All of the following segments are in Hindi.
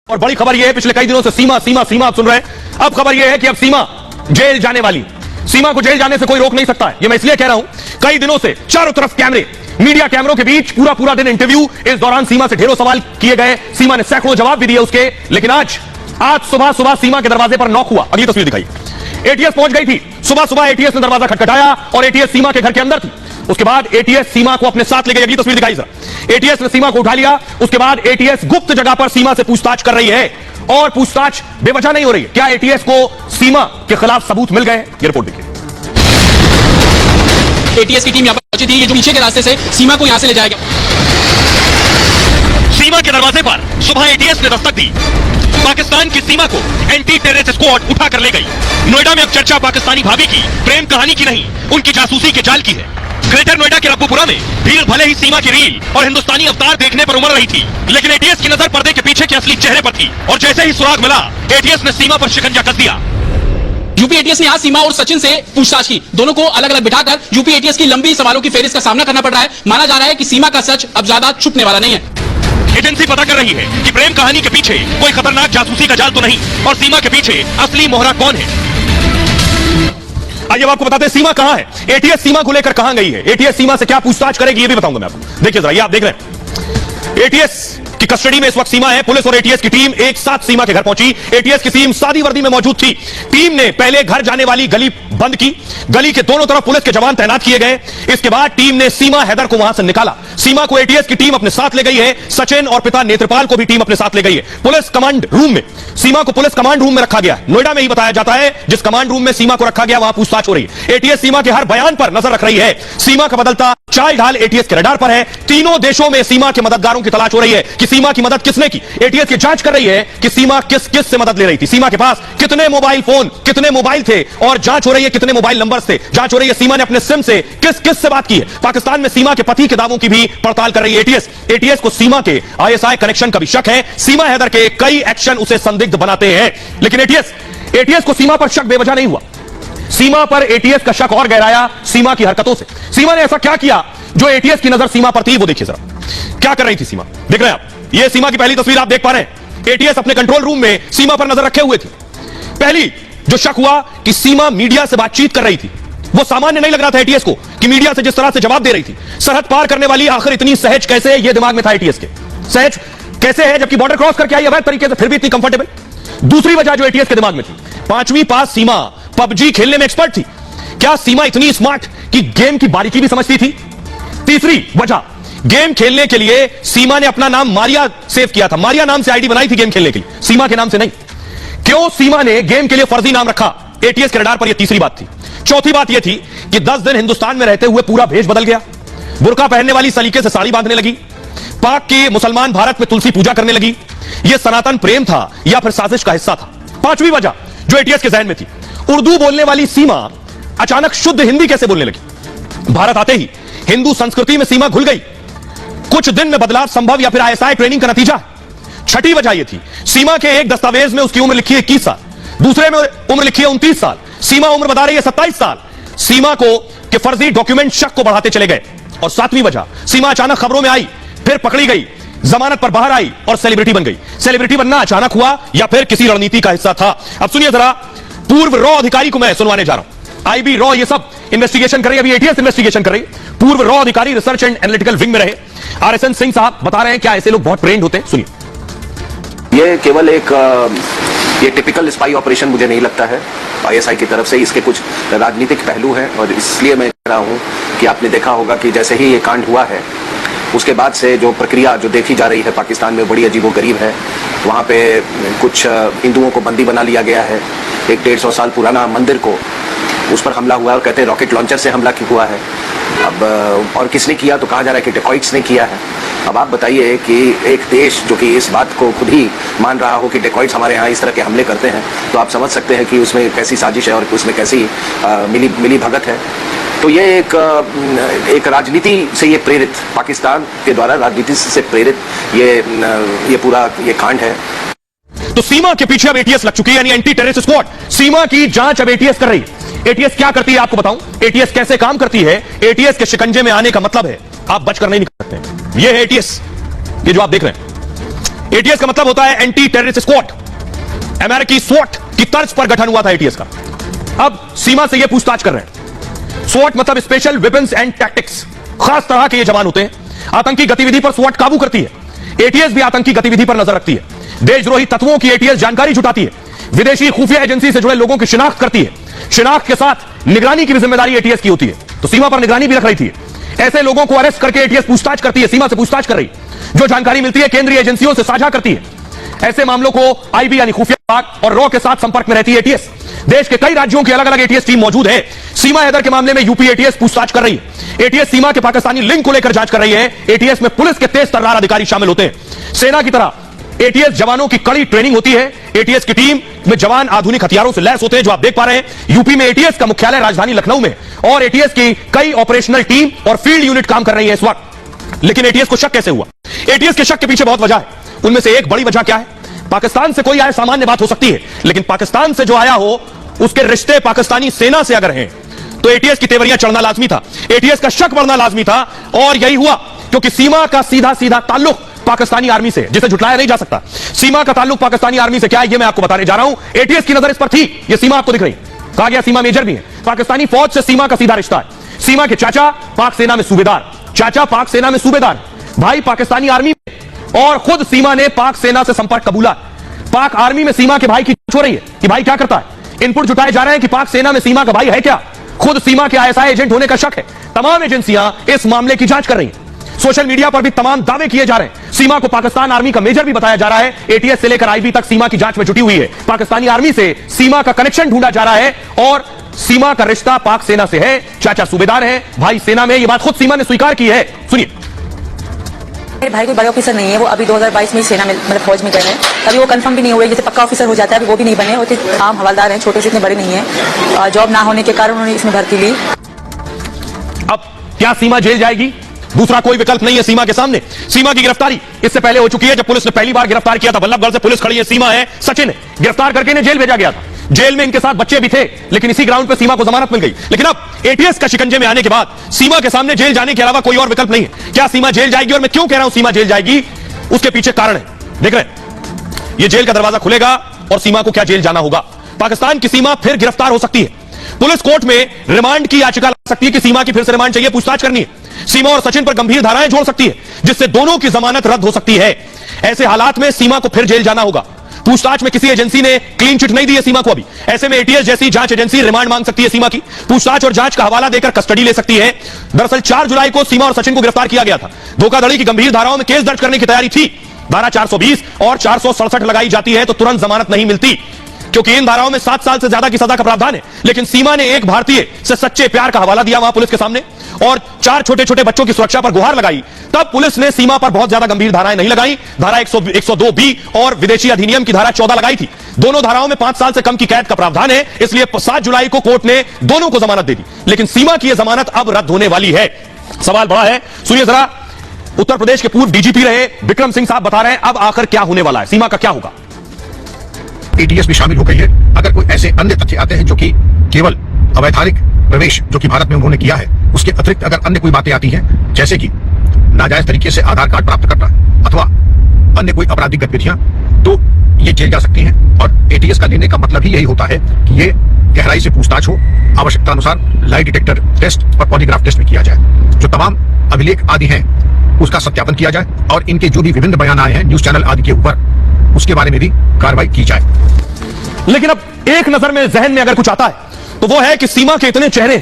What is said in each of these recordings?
और बड़ी खबर यह है, पिछले कई दिनों से सीमा सीमा सीमा आप सुन रहे हैं। अब खबर यह है कि अब सीमा जेल जाने वाली। सीमा को जेल जाने से कोई रोक नहीं सकता है। यह मैं इसलिए कह रहा हूं, कई दिनों से चारों तरफ कैमरे, मीडिया कैमरों के बीच पूरा दिन इंटरव्यू। इस दौरान सीमा से ढेरों सवाल किए गए, सीमा ने सैकड़ों जवाब भी दिए उसके। लेकिन आज सुबह सीमा के दरवाजे पर नॉक हुआ। अगली तस्वीर दिखाई, एटीएस पहुंच गई थी। सुबह एटीएस ने दरवाजा खटखटाया और एटीएस सीमा के घर के अंदर थी। उसके बाद एटीएस सीमा को अपने साथ ले गई। अगली तस्वीर दिखाई जरा, एटीएस ने सीमा को उठा लिया। उसके बाद एटीएस गुप्त जगह पर सीमा से पूछताछ कर रही है और पूछताछ बेवजह नहीं हो रही है। क्या एटीएस को सीमा के खिलाफ सबूत मिल गए? ये रिपोर्ट देखिए। एटीएस की टीम यहां पर पहुंची थी। ये जो पीछे के रास्ते से सीमा को यहां से ले जाया गया। सीमा के दरवाजे पर सुबह एटीएस ने दस्तक दी। पाकिस्तान की सीमा को एंटी टेररिस्ट स्क्वाड उठा कर ले गई। नोएडा में अब चर्चा पाकिस्तानी भाभी की प्रेम कहानी की नहीं, उनकी जासूसी के जाल की है। ग्रेटर नोएडा के रब्बुपुरा में भीड़ भले ही सीमा की रील और हिंदुस्तानी अवतार देखने पर उमड़ रही थी, लेकिन एटीएस की नजर पर्दे के पीछे के असली चेहरे पर थी। और जैसे ही सुराग मिला, एटीएस ने सीमा पर शिकंजा कस दिया। यूपी एटीएस ने आज सीमा और सचिन से पूछताछ की। दोनों को अलग अलग बिठाकर यूपी एटीएस की लंबी सवालों की फेरिस्त का सामना करना पड़ रहा है। माना जा रहा है कि सीमा का सच अब ज्यादा छुपने वाला नहीं है। एजेंसी पता कर रही है कि प्रेम कहानी के पीछे कोई खतरनाक जासूसी का जाल तो नहीं, और सीमा के पीछे असली मोहरा कौन है। आइए आपको बताते हैं सीमा कहां है, एटीएस सीमा को लेकर कहां गई है, एटीएस सीमा से क्या पूछताछ करेगी ये भी बताऊंगा मैं आपको। देखिए जरा, ये आप देख रहे हैं, एटीएस की कस्टडी में इस वक्त सीमा है। पुलिस और एटीएस की टीम एक साथ सीमा के घर पहुंची। एटीएस की टीम सादी वर्दी में मौजूद थी। टीम ने पहले घर जाने वाली गली बंद की। गली के दोनों तरफ पुलिस के जवान तैनात किए गए। इसके बाद टीम ने सीमा हैदर को वहां से निकाला। सीमा को एटीएस की टीम अपने साथ ले गई है। सचिन और पिता नेत्रपाल को भी टीम अपने साथ ले गई है। पुलिस कमांड रूम में सीमा को पुलिस कमांड रूम में रखा गया। नोएडा में ही बताया जाता है, जिस कमांड रूम में सीमा को रखा गया वहां पूछताछ हो रही है। एटीएस सीमा के हर बयान पर नजर रख रही है। सीमा का बदलता चाल ढाल एटीएस के रडार पर है। तीनों देशों में सीमा के मददगारों की तलाश हो रही है कि सीमा की मदद किसने की। एटीएस की जांच कर रही है कि सीमा किस किस से मदद ले रही थी, सीमा के पास कितने मोबाइल फोन, कितने मोबाइल थे, और जांच हो रही है कितने मोबाइल नंबर थे। जांच हो रही है सीमा ने अपने सिम से किस किस से बात की है। पाकिस्तान में सीमा के पति के दावों की भी पड़ताल कर रही है एटीएस। एटीएस को सीमा के आईएसआई कनेक्शन का भी शक है। सीमा हैदर के कई एक्शन उसे संदिग्ध बनाते हैं। लेकिन एटीएस को सीमा पर शक बेवजह नहीं हुआ। सीमा पर एटीएस का शक और गहराया सीमा की हरकतों से। सीमा ने ऐसा क्या किया जो एटीएस की नजर सीमा पर थी, वो देखिए जरा। क्या कर रही थी सीमा, देख रहे हैं आप, ये सीमा की पहली तस्वीर आप देख पा रहे हैं। एटीएस अपने कंट्रोल रूम में सीमा पर नजर रखे हुए थे। पहली जो शक हुआ कि सीमा मीडिया से बातचीत कर रही थी, वो सामान्य नहीं लग रहा था एटीएस को कि मीडिया से जिस तरह से जवाब दे रही थी। सरहद पार करने वाली आखिर इतनी सहज कैसे है, ये दिमाग में था एटीएस के। सहज कैसे है जबकि बॉर्डर क्रॉस करके आई अवैध तरीके से, फिर भी इतनी कंफर्टेबल। दूसरी वजह जो एटीएस के दिमाग में थी, 5वीं पास सीमा पबजी खेलने में एक्सपर्ट थी। क्या सीमा इतनी स्मार्ट कि गेम की बारीकी भी समझती थी? तीसरी वजह, गेम खेलने के लिए सीमा ने अपना नाम मारिया सेव किया था। मारिया नाम से आईडी बनाई थी गेम खेलने के लिए, सीमा के नाम से नहीं। क्यों सीमा ने गेम के लिए फर्जी नाम रखा? एटीएस के रडार पर यह तीसरी बात थी। चौथी बात यह थी कि 10 दिन हिंदुस्तान में रहते हुए पूरा भेष बदल गया। बुर्का पहनने वाली सलीके से साड़ी बांधने लगी। पाक के मुसलमान भारत में तुलसी पूजा करने लगी। यह सनातन प्रेम था या फिर साजिश का हिस्सा था? पांचवी वजह जो एटीएस के जहन में थी, उर्दू बोलने वाली सीमा अचानक शुद्ध हिंदी कैसे बोलने लगी? भारत आते ही हिंदू संस्कृति में सीमा घुल गई। कुछ दिन में बदलाव संभव या फिर आईएसआई ट्रेनिंग का नतीजा? छठी वजह यह थी, सीमा के एक दस्तावेज में उसकी उम्र लिखी है 21 साल, दूसरे में उम्र लिखी है 29 साल, सीमा उम्र बता रही है 27 साल। सीमा को के फर्जी डॉक्यूमेंट शक को बढ़ाते चले गए। और सातवीं वजह, सीमा अचानक खबरों में आई, फिर पकड़ी गई, जमानत पर बाहर आई और सेलिब्रिटी बन गई। सेलिब्रिटी बनना अचानक हुआ या फिर किसी रणनीति का हिस्सा था? अब सुनिए जरा, पूर्व रॉ अधिकारी को मैं सुनवाने जा रहा हूं। आईबी रॉ ये सब इन्वेस्टिगेशन कर रही है, अभी एटीएस इन्वेस्टिगेशन कर रही है। पूर्व रॉ अधिकारी रिसर्च एंड एनालिटिकल विंग में रहे आरएसएन सिंह साहब बता रहे हैं क्या ऐसे लोग बहुत ट्रेंड होते हैं, सुनिए। ये केवल एक ये टिपिकल स्पाई ऑपरेशन मुझे नहीं लगता है आईएसआई की तरफ से। इसके कुछ राजनीतिक पहलू हैं और इसलिए मैं कह रहा हूं कि आपने देखा होगा कि जैसे ही ये कांड हुआ है उसके बाद से जो प्रक्रिया जो देखी जा रही है पाकिस्तान में बड़ी अजीबोगरीब है। वहाँ पे कुछ हिंदुओं को बंदी बना लिया गया है। एक 150 साल पुराना मंदिर को उस पर हमला हुआ है और कहते हैं रॉकेट लॉन्चर से हमला हुआ है। अब और किसने किया तो कहा जा रहा है कि डेकॉइट्स ने किया है। अब आप बताइए कि एक देश जो कि इस बात को खुद ही मान रहा हो कि डेकॉइट्स हमारे यहाँ इस तरह के हमले करते हैं, तो आप समझ सकते हैं कि उसमें कैसी साजिश है और उसमें कैसी मिली भगत है। तो ये एक राजनीति से ये प्रेरित, पाकिस्तान के द्वारा राजनीति से प्रेरित ये पूरा ये कांड है। तो सीमा के पीछे अब एटीएस लग चुकी है, यानी एंटी टेररिस्ट स्क्वाड। सीमा की जांच अब एटीएस कर रही है। एटीएस क्या करती है आपको बताऊं, एटीएस कैसे काम करती है। एटीएस के शिकंजे में आने का मतलब है आप बचकर नहीं निकल सकते। ये है एटीएस, ये जो आप देख रहे हैं एटीएस का मतलब होता है एंटी टेररिस्ट स्क्वाड। अमेरिकी स्वॉट की तर्ज पर गठन हुआ था एटीएस का। अब सीमा से यह पूछताछ कर रहे हैं। स्वॉट मतलब स्पेशल वेपन्स एंड टैक्टिक्स, खास तरह के ये जवान होते हैं। आतंकी गतिविधि पर स्वॉट काबू करती है। एटीएस भी आतंकी गतिविधि पर नजर रखती है। देशद्रोही तत्वों की एटीएस जानकारी जुटाती है। विदेशी खुफिया एजेंसी से जुड़े लोगों की शिनाख्त करती है। शिनाख्त के साथ निगरानी की भी जिम्मेदारी एटीएस की होती है। तो सीमा पर निगरानी भी रख रही थी। ऐसे लोगों को अरेस्ट करके एटीएस पूछताछ करती है, सीमा से पूछताछ कर रही। जो जानकारी मिलती है केंद्रीय एजेंसियों से साझा करती है। ऐसे मामलों को आईबी यानी खुफिया विभाग और रॉ के साथ संपर्क में रहती है एटीएस। देश के कई राज्यों की अलग अलग एटीएस टीम मौजूद है। सीमा हैदर के मामले में यूपी एटीएस पूछताछ कर रही है। एटीएस सीमा के पाकिस्तानी लिंक को लेकर जांच कर रही है। एटीएस में पुलिस के तेज तर्रार अधिकारी शामिल होते हैं। सेना की तरह एटीएस जवानों की कड़ी ट्रेनिंग होती है। एटीएस की टीम में जवान आधुनिक हथियारों से लैस होते हैं, जो आप देख पा रहे हैं। यूपी में एटीएस का मुख्यालय राजधानी लखनऊ में और एटीएस की कई ऑपरेशनल टीम और फील्ड यूनिट काम कर रही है इस वक्त। लेकिन एटीएस को शक कैसे हुआ? एटीएस के शक के पीछे बहुत वजह है। उनमें से एक बड़ी वजह क्या है? पाकिस्तान से कोई आए सामान्य बात हो सकती है, लेकिन पाकिस्तान से जो आया हो उसके रिश्ते पाकिस्तानी सेना से अगर हैं तो एटीएस की तेवरियां चढ़ना लाजमी था, एटीएस का शक बढ़ना लाजमी था। और यही हुआ क्योंकि सीमा का सीधा सीधा ताल्लुक पाकिस्तानी आर्मी से, जिसे झुटलाया नहीं जा सकता। सीमा का ताल्लुक पाकिस्तानी आर्मी से क्या है, यह मैं आपको बताने जा रहा हूं। एटीएस की नजर इस पर थी। यह सीमा आपको दिख रही है, कहा गया सीमा मेजर भी है। पाकिस्तानी फौज से सीमा का सीधा रिश्ता है। सीमा के चाचा पाक सेना में सूबेदार, चाचा पाक सेना में सूबेदार, भाई पाकिस्तानी आर्मी में, और खुद सीमा ने पाक सेना से संपर्क कबूला। पाक आर्मी में सीमा के भाई की जांच हो रही है कि भाई क्या करता है। इनपुट जुटाए जा रहे हैं कि पाक सेना में सीमा का भाई है क्या। खुद सीमा के आईएसआई एजेंट होने का शक है। तमाम एजेंसियां इस मामले की जांच कर रही हैं। सोशल मीडिया पर भी तमाम दावे किए जा रहे हैं। सीमा को पाकिस्तान आर्मी का मेजर भी बताया जा रहा है। एटीएस से लेकर आईबी तक सीमा की जांच में जुटी हुई है। पाकिस्तानी आर्मी से सीमा का कनेक्शन ढूंढा जा रहा है और सीमा का रिश्ता पाक सेना से है। चाचा सूबेदार है, भाई सेना में। यह बात खुद सीमा ने स्वीकार की है। सुनिए। मेरे भाई कोई बड़े ऑफिसर नहीं है, वो अभी 2022 में सेना में मतलब फौज में गए हैं। अभी वो कंफर्म भी नहीं हुए, जैसे पक्का ऑफिसर हो जाता है अभी वो भी नहीं बने। वो तो आम हवलदार हैं, छोटे से, इतने बड़े नहीं है। जॉब ना होने के कारण उन्होंने इसमें भर्ती ली। अब क्या सीमा जेल जाएगी? दूसरा कोई विकल्प नहीं है सीमा के सामने। सीमा की गिरफ्तारी इससे पहले हो चुकी है। जब पुलिस ने पहली बार गिरफ्तार किया था, बल्लभगढ़ से पुलिस खड़ी है, सीमा है, सचिन है, गिरफ्तार करके इन्हें जेल भेजा गया था। जेल में इनके साथ बच्चे भी थे, लेकिन इसी ग्राउंड पर सीमा को जमानत मिल गई। लेकिन अब एटीएस का शिकंजे में आने के बाद सीमा के सामने जेल जाने के अलावा कोई और विकल्प नहीं है। क्या सीमा जेल जाएगी? और मैं क्यों कह रहा हूं सीमा जेल जाएगी, उसके पीछे कारण है। देख रहे हैं, यह जेल का दरवाजा खुलेगा और सीमा को क्या जेल जाना होगा। पाकिस्तान की सीमा फिर गिरफ्तार हो सकती है। पुलिस कोर्ट में रिमांड की याचिका ला सकती है कि सीमा की फिर से रिमांड चाहिए, पूछताछ करनी है। सीमा और सचिन पर गंभीर धाराएं जोड़ सकती है, जिससे दोनों की जमानत रद्द हो सकती है। ऐसे हालात में सीमा को फिर जेल जाना होगा। पूछताछ में किसी एजेंसी ने क्लीन चिट नहीं दी है सीमा को अभी। ऐसे में एटीएस जैसी जांच एजेंसी रिमांड मांग सकती है सीमा की, पूछताछ और जांच का हवाला देकर कस्टडी ले सकती है। दरअसल 4 जुलाई को सीमा और सचिन को गिरफ्तार किया गया था। धोखाधड़ी की गंभीर धाराओं में केस दर्ज करने की तैयारी थी। धारा 420 और 467 लगाई जाती है तो तुरंत जमानत नहीं मिलती, क्योंकि इन धाराओं में 7 साल से ज्यादा की सजा का प्रावधान है। लेकिन सीमा ने एक भारतीय से सच्चे प्यार का हवाला दिया वहां पुलिस के सामने और 4 छोटे छोटे बच्चों की सुरक्षा पर गुहार लगाई। तब पुलिस ने सीमा पर बहुत ज्यादा गंभीर धाराएं नहीं लगाई। धारा 102B और विदेशी अधिनियम की धारा 14 लगाई थी। दोनों धाराओं में 5 साल से कम की कैद का प्रावधान है। इसलिए 7 जुलाई को कोर्ट ने दोनों को जमानत दे दी। लेकिन सीमा की यह जमानत अब रद्द होने वाली है। सवाल बड़ा है। सुनिए जरा, उत्तर प्रदेश के पूर्व डीजीपी रहे विक्रम सिंह साहब बता रहे हैं अब आखिर क्या होने वाला है, सीमा का क्या होगा। एटीएस भी शामिल हो गई है। अगर कोई ऐसे अन्य तथ्य आते हैं जो कि केवल अवैधानिक प्रवेश जो कि भारत में उन्होंने किया है, उसके अतिरिक्त अगर अन्य कोई बातें आती हैं, जैसे कि नाजायज तरीके से आधार कार्ड प्राप्त करना अथवा अन्य कोई आपराधिक गतिविधियां, तो ये जेल जा सकती हैं। और एटीएस का लेने का मतलब ही यही होता है कि ये गहराई से पूछताछ हो, आवश्यकता अनुसार लाई डिटेक्टर टेस्ट और पॉलीग्राफ टेस्ट में किया जाए, जो तमाम अभिलेख आदि हैं उसका सत्यापन किया जाए और इनके जो भी विभिन्न बयान आए हैं न्यूज चैनल आदि के ऊपर, उसके बारे में भी कार्रवाई की जाए। लेकिन अब एक नजर में जहन में अगर कुछ आता है तो वो है कि सीमा के इतने चेहरे,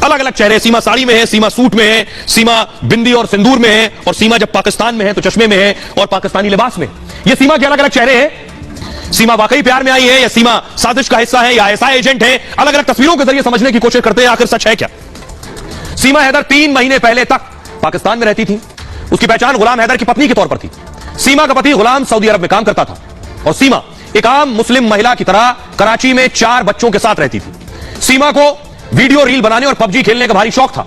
अलग अलग चेहरे, सीमा साड़ी में है, सीमा सूट में है, सीमा बिंदी और सिंदूर में है, और सीमा जब पाकिस्तान में है तो चश्मे में है और पाकिस्तानी लिबास में। ये सीमा के अलग अलग चेहरे हैं। सीमा वाकई प्यार में आई है या सीमा साजिश का हिस्सा है या आईएसआई एजेंट है, अलग अलग तस्वीरों के जरिए समझने की कोशिश करते हैं आखिर सच है क्या। सीमा हैदर 3 महीने पहले तक पाकिस्तान में रहती थी। उसकी पहचान गुलाम हैदर की पत्नी के तौर पर थी। सीमा का पति गुलाम सऊदी अरब में काम करता था और सीमा एक आम मुस्लिम महिला की तरह कराची में 4 बच्चों के साथ रहती थी। सीमा को वीडियो रील बनाने और पबजी खेलने का भारी शौक था।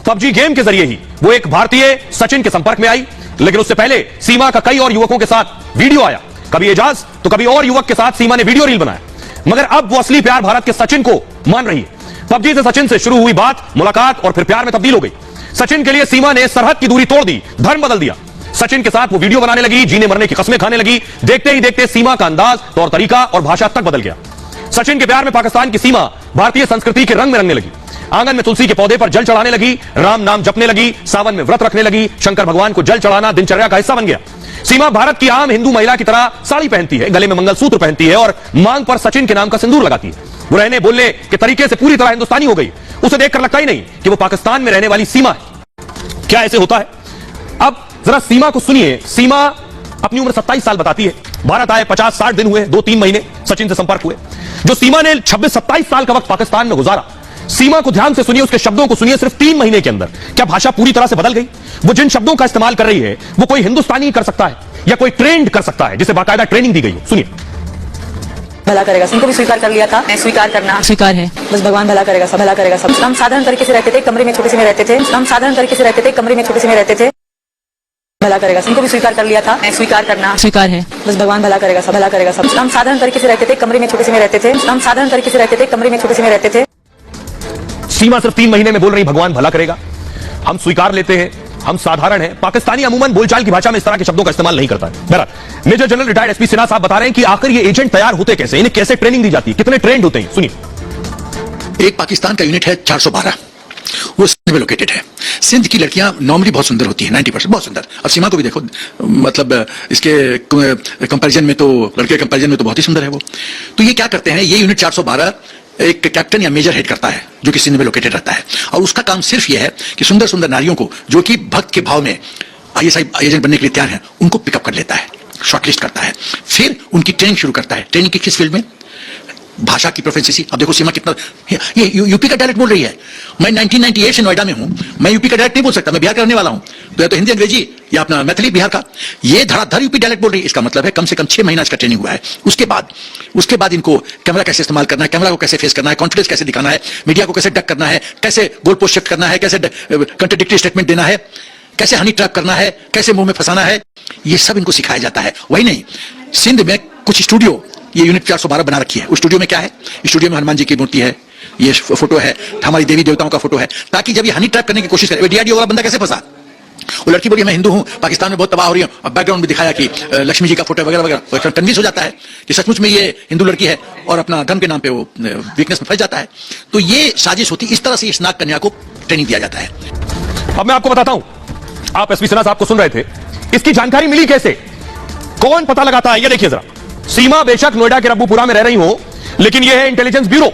पबजी गेम के जरिए ही वो एक भारतीय सचिन के संपर्क में आई। लेकिन उससे पहले सीमा का कई और युवकों के साथ वीडियो आया, कभी एजाज तो कभी और युवक के साथ सीमा ने वीडियो रील बनाया। मगर अब वो असली प्यार भारत के सचिन को मान रही है। पबजी से सचिन से शुरू हुई बात मुलाकात और फिर प्यार में तब्दील हो गई। सचिन के लिए सीमा ने सरहद की दूरी तोड़ दी, धर्म बदल दिया। सचिन के साथ वो वीडियो बनाने लगी, जीने मरने की कस्में खाने लगी। देखते ही देखते सीमा का अंदाज, तौर तरीका और भाषा तक बदल गया। सचिन के प्यार में पाकिस्तान की सीमा भारतीय संस्कृति के रंग में रंगने लगी। आंगन में तुलसी के पौधे पर जल चढ़ाने लगी, राम नाम जपने लगी, सावन में व्रत रखने लगी, शंकर भगवान को जल चढ़ाना दिनचर्या का हिस्सा बन गया। सीमा भारत की आम हिंदू महिला की तरह साड़ी पहनती है, गले में मंगलसूत्र पहनती है और मांग पर सचिन के नाम का सिंदूर लगाती है। वो रहने बोलने के तरीके से पूरी तरह हिंदुस्तानी हो गई। उसे देखकर लगता ही नहीं कि वो पाकिस्तान में रहने वाली सीमा है। क्या ऐसे होता है? अब जरा सीमा को सुनिए। सीमा अपनी उम्र 27 साल बताती है। भारत आए 50-60 दिन हुए, 2-3 महीने सचिन से संपर्क हुए। जो सीमा ने 26-27 साल का वक्त पाकिस्तान में गुजारा, सीमा को ध्यान से सुनिए, उसके शब्दों को सुनिए। सिर्फ 3 महीने के अंदर क्या भाषा पूरी तरह से बदल गई? वो जिन शब्दों का इस्तेमाल कर रही है वो कोई हिंदुस्तानी कर सकता है या कोई ट्रेंड कर सकता है जिसे बाकायदा ट्रेनिंग दी गई है। सुनिए। भला करेगा, इनको भी स्वीकार कर लिया था। मैं स्वीकार करना स्वीकार है। बस भगवान भला करेगा, सब भला करेगा। सब हम साधारण तरीके से रहते थे, कमरे में छोटे से में रहते थे। हम साधारण तरीके से रहते थे, कमरे में छोटे से में रहते थे। भला करेगा, इनको भी स्वीकार कर लिया था। मैं स्वीकार करना स्वीकार है। बस भगवान भला करेगा, सब भला करेगा। सब हम साधारण तरीके से रहते थे, कमरे में छोटे से में रहते थे। हम साधारण तरीके से रहते थे, कमरे में छोटे से में रहते थे। सीमा सिर्फ 3 महीने में बोल रही भगवान भला करेगा। हम स्वीकार लेते हैं, हम साधारण हैं। पाकिस्तानी अमूमन बोलचाल की भाषा में इस तरह के शब्दों का इस्तेमाल नहीं करता है। बहरहाल major general retired SP Sinha साहब बता रहे हैं कि आखिर ये एजेंट तैयार होते कैसे, इन्हें कैसे ट्रेनिंग दी जाती है, कितने ट्रेंड होते हैं। सुनिए। एक पाकिस्तान का यूनिट है 412, वो सिंध में लोकेटेड है। सिंध की लड़कियां नॉर्मली बहुत सुंदर होती हैं, 90% बहुत सुंदर। अब सीमा को भी देखो, मतलब इसके कंपैरिजन में तो, लड़के कंपैरिजन में तो बहुत ही सुंदर है वो। तो ये क्या करते हैं, ये यूनिट 412 एक कैप्टन या मेजर हेड करता है जो कि सिंध में लोकेटेड रहता है, और उसका काम सिर्फ यह है कि सुंदर सुंदर नारियों को जो कि भक्त के भाव में आईएसआई एजेंट बनने के लिए तैयार हैं, उनको पिकअप कर लेता है, शॉर्टलिस्ट करता है, फिर उनकी ट्रेनिंग शुरू करता है। ट्रेनिंग की किस फील्ड में? भाषा की प्रोफेंसी। अब देखो सीमा कितना, ये यूपी का डायलेक्ट बोल रही है। मैं 1998 से नोएडा में हूं, मैं यूपी का डायलेक्ट नहीं बोल सकता, मैं बिहार का रहने वाला हूं। तो या तो हिंदी अंग्रेजी या अपना मैथिली बिहार का, ये धड़ाधड़ यूपी डायलेक्ट बोल रही है। इसका मतलब है कम से कम 6 महीना इसका ट्रेनिंग हुआ है। उसके बाद इनको कैमरा कैसे इस्तेमाल करना है, कैमरा को कैसे फेस करना है, कॉन्फिडेंस कैसे दिखाना है, मीडिया को कैसे डक करना है, कैसे गोल पोस्ट शिफ्ट करना है, कैसे कंट्राडिक्टरी स्टेटमेंट देना है, कैसे हनी ट्रैप करना है, कैसे मुंह में फंसाना है, ये सब इनको सिखाया जाता है। वही नहीं, सिंध में कुछ स्टूडियो ये यूनिट 412 बना रखी है। उस स्टूडियो में क्या है? स्टूडियो में हनुमान जी की मूर्ति है, ये फोटो है, हमारी देवी देवताओं का फोटो है, ताकि जब ये हनी ट्रैप करने की कोशिश करे, डीआरडीओ वाला बंदा कैसे फंसा? वो लड़की बोली मैं हिंदू हूं, पाकिस्तान में बहुत तबाह हो रही हूं, और बैकग्राउंड में दिखाया कि लक्ष्मी जी का फोटो वगैरह वगैरह, कन्विंस हो जाता है कि सचमुच में ये हिंदू लड़की है, और अपना धर्म के नाम पे वो वीकनेस में फंस जाता है। तो ये साजिश होती, इस तरह से इस नाग कन्या को ट्रेनिंग दिया जाता है। अब मैं आपको बताता हूं, आप एसपी सिन्हा साहब को सुन रहे थे, इसकी जानकारी मिली कैसे, कौन पता लगाता है? ये देखिए जरा। सीमा बेशक नोएडा के रब्बूपुरा में रह रही हो, लेकिन यह है इंटेलिजेंस ब्यूरो,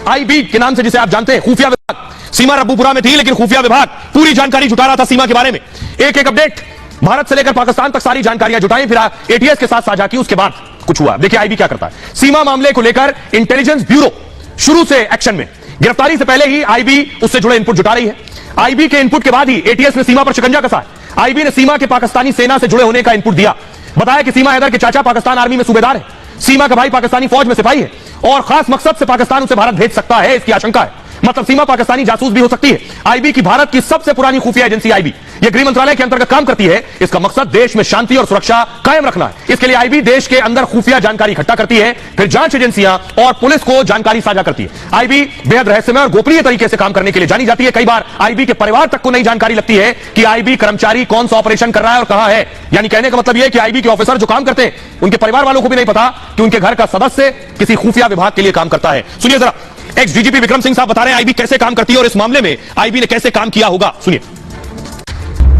आईबी के नाम से जिसे आप जानते हैं, खुफिया विभाग। सीमा रब्बूपुरा में थी, लेकिन खुफिया विभाग पूरी जानकारी जुटा रहा था सीमा के बारे में। एक एक अपडेट भारत से लेकर पाकिस्तान तक सारी जानकारियां जुटाई, फिर एटीएस के साथ साझा की, उसके बाद कुछ हुआ। देखिए आईबी क्या करता है। सीमा मामले को लेकर इंटेलिजेंस ब्यूरो शुरू से एक्शन में। गिरफ्तारी से पहले ही आईबी उससे जुड़े इनपुट जुटा रही है। आईबी के इनपुट के बाद ही एटीएस ने सीमा पर शिकंजा कसा है। आईबी ने सीमा के पाकिस्तानी सेना से जुड़े होने का इनपुट दिया, बताया कि सीमा हैदर के चाचा पाकिस्तान आर्मी में सूबेदार है, सीमा का भाई पाकिस्तानी फौज में सिपाही है, और खास मकसद से पाकिस्तान उसे भारत भेज सकता है, इसकी आशंका है। मतलब सीमा पाकिस्तानी जासूस भी हो सकती है। आईबी की भारत की सबसे पुरानी खुफिया एजेंसी आईबी, यह गृह मंत्रालय के अंतर्गत काम करती है। इसका मकसद देश में शांति और सुरक्षा कायम रखना है। इसके लिए आईबी देश के अंदर खुफिया जानकारी इकट्ठा करती है, फिर जांच एजेंसियां और पुलिस को जानकारी साझा करती है। आईबी बेहद रहस्यमय और गोपनीय तरीके से काम करने के लिए जानी जाती है। कई बार आईबी के परिवार तक को नई जानकारी लगती है कि आईबी कर्मचारी कौन सा ऑपरेशन कर रहा है और कहां है। यानी कहने का मतलब यह है कि आईबी के ऑफिसर जो काम करते हैं, उनके परिवार वालों को भी नहीं पता कि उनके घर का सदस्य किसी खुफिया विभाग के लिए काम करता है। सुनिए जरा, एक्स डीजीपी विक्रम सिंह साहब बता रहे हैं आईबी कैसे काम करती है और इस मामले में आईबी ने कैसे काम किया होगा। सुनिए।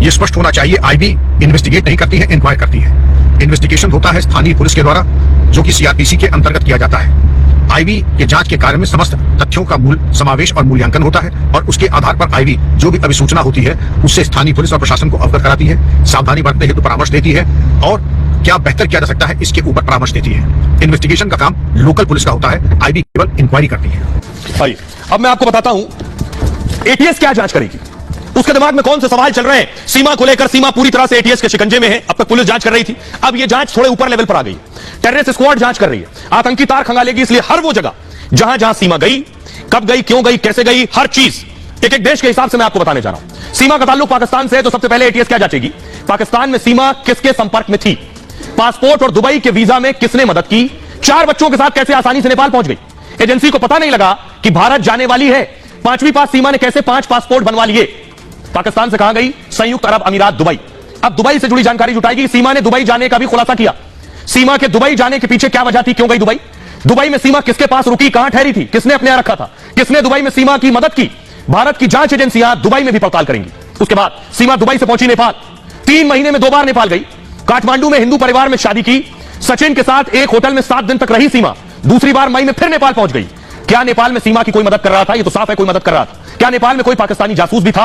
यह स्पष्ट होना चाहिए, आईबी इन्वेस्टिगेट नहीं करती है, इंक्वायर करती है। इन्वेस्टिगेशन होता है स्थानीय पुलिस के द्वारा, जो कि सीआरपीसी के अंतर्गत किया जाता है। आईबी के जांच के कार्य में समस्त तथ्यों का मूल समावेश और मूल्यांकन होता है, और उसके आधार पर आईबी जो भी अभिसूचना होती है उससे स्थानीय पुलिस और प्रशासन को अवगत कराती है, सावधानी बरतने हेतु परामर्श देती है, और क्या बेहतर किया जा सकता है इसके ऊपर परामर्श देती है। इन्वेस्टिगेशन का काम लोकल पुलिस का होता है, आईबी केवल इंक्वायरी करती है। आइए अब मैं आपको बताता हूं एटीएस क्या जांच करेगी, उसके दिमाग में कौन से सवाल चल रहे हैं। सीमा को लेकर सीमा पूरी तरह से एटीएस के शिकंजे में है। अब तक पुलिस जांच कर रही थी, अब यह जांच थोड़े ऊपर लेवल पर आ गई। टेररिस्ट स्क्वाड जांच कर रही है, आतंकी तार खंगालेगी। इसलिए हर वो जगह जहां जहां सीमा गई, कब गई, क्यों गई, कैसे गई, हर चीज एक एक देश के हिसाब से मैं आपको बताने जा रहा हूं। सीमा का ताल्लुक पाकिस्तान से है, तो सबसे पहले एटीएस क्या जांचेगी, पाकिस्तान में सीमा किसके संपर्क में थी, पासपोर्ट और दुबई के वीजा में किसने मदद की, 4 बच्चों के साथ कैसे आसानी से नेपाल पहुंच गई। एजेंसी को पता नहीं लगा कि भारत जाने वाली है। 5वीं पास सीमा ने कैसे 5 पासपोर्ट बनवा लिए। पाकिस्तान से कहां गई, संयुक्त अरब अमीरात दुबई। अब दुबई से जुड़ी जानकारी जुटाएगी। सीमा ने दुबई जाने का भी खुलासा किया। सीमा के दुबई जाने के पीछे क्या वजह थी, क्यों गई दुबई? दुबई में सीमा किसके पास रुकी, कहां ठहरी थी, किसने अपने यहां रखा था, किसने दुबई में सीमा की मदद की? भारत की जांच एजेंसियां दुबई में भी पड़ताल करेंगी। उसके बाद सीमा दुबई से पहुंची नेपाल। 3 महीने में 2 बार नेपाल गई। काठमांडू में हिंदू परिवार में शादी की। सचिन के साथ एक होटल में 7 दिन तक रही सीमा। दूसरी बार मई में फिर नेपाल पहुंच गई। क्या नेपाल में सीमा की कोई मदद कर रहा था? यह तो साफ है कोई मदद कर रहा था। क्या नेपाल में कोई पाकिस्तानी जासूस भी था?